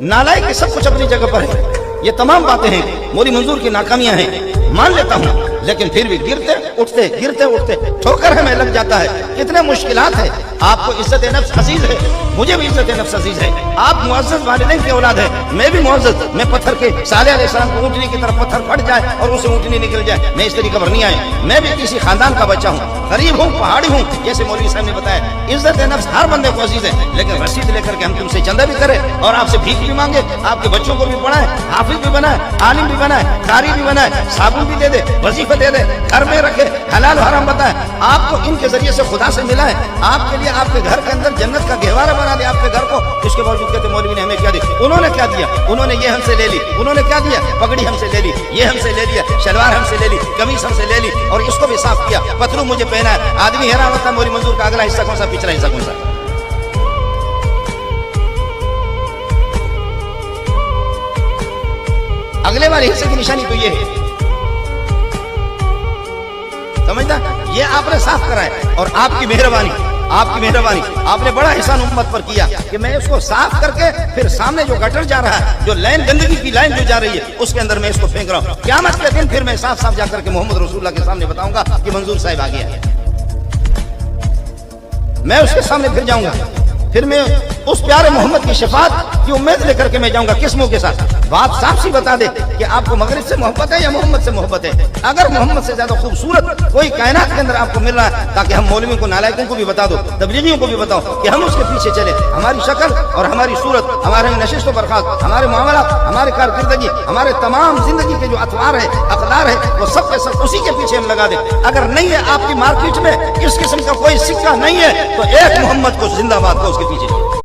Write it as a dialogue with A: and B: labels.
A: नालायक के सब कुछ अपनी जगह पर है। ये तमाम बातें हैं, मौलवी मंजूर की नाकामियां हैं, मान लेता हूं, लेकिन फिर भी गिरते उठते ठोकर हमें लग जाता है। कितने मुश्किलात है। आपको इज्जत नफ्स अजीज है, मुझे भी इज्जत नफ्स अजीज है। आप मुअज़्ज़ज़ वालिदैन की औलाद है, मैं भी मुअज़्ज़ज़। मैं पत्थर के साले अलैहिस्सलाम को ऊँटनी की तरफ पत्थर फट जाए और उसे ऊँटनी निकल जाए, मैं इस तरीके पर नहीं आया। मैं भी किसी खानदान का बच्चा हूँ, गरीब हूँ, पहाड़ी हूँ, जैसे मौलवी साहब ने बताया। इज्जत नफ्स हर बंदे को अजीज है, लेकिन रसीद लेकर के हम तुमसे चंदा भी करें और आपसे भीख भी मांगे, आपके बच्चों को भी पढ़ाए, हाफिज भी बनाए, आलिम भी बनाए, कारी भी बनाए, साबुन भी दे दे, वजीफा दे दे, घर में रखे, हलाल हराम बताए, आपको इनके जरिए से खुदा से मिला है। आपके लिए आपके घर के अंदर जन्नत का गहवारा बना दिया आपके घर को। इसके बावजूद कहते मौलवी ने हमें क्या दी? उन्होंने क्या दिया? उन्होंने ये हमसे ले ली। उन्होंने क्या दिया? पगड़ी हमसे ले ली, ये हमसे ले लिया, शलवार हमसे ले ली, कमीज हमसे ले ली और इसको भी साफ किया, पतलू मुझे पहना है। आदमी हैरान होता है मौलवी मंजूर का अगला हिस्सा कौन सा, पिछला हिस्सा कौन सा। अगले वाले हिस्से की निशानी तो ये है, समझना? ये आपने साफ करा है और आपकी मेहरबानी, आपने बड़ा एहसान उम्मत पर किया कि मैं इसको साफ करके फिर सामने जो गटर जा रहा है, जो लाइन गंदगी की लाइन जो जा रही है, उसके अंदर मैं इसको फेंक रहा हूँ। क़यामत के दिन फिर मैं साफ साफ जाकर के मोहम्मद रसूलुल्लाह के सामने बताऊंगा कि मंजूर साहब आ गया है। मैं उसके सामने फिर जाऊंगा, फिर मैं उस प्यारे मोहम्मद की शफाअत की उम्मीद लेकर के मैं जाऊंगा। किस मुंह के साथ? बात साफ सी बता दे कि आपको मगरिब से मोहब्बत है या मोहम्मद से मोहब्बत है। अगर मोहम्मद से ज्यादा खूबसूरत कोई कायनात के अंदर आपको मिल रहा है, ताकि हम मौलवियों को, नालायकों को भी बता दो, तबलीगियों को भी बताओ कि हम उसके पीछे चले। हमारी शक्ल और हमारी सूरत, हमारे नशिस्त व बरखास्त, हमारे मामलात, हमारे कारकिर्दगी, हमारे तमाम जिंदगी के जो अतवार है, अखलार है, वो सब के सब उसी के पीछे हम लगा दें। अगर नहीं है आपकी मार्केट में इस किस्म का कोई सिक्का नहीं है, तो एक मोहम्मद को जिंदाबाद को उसके पीछे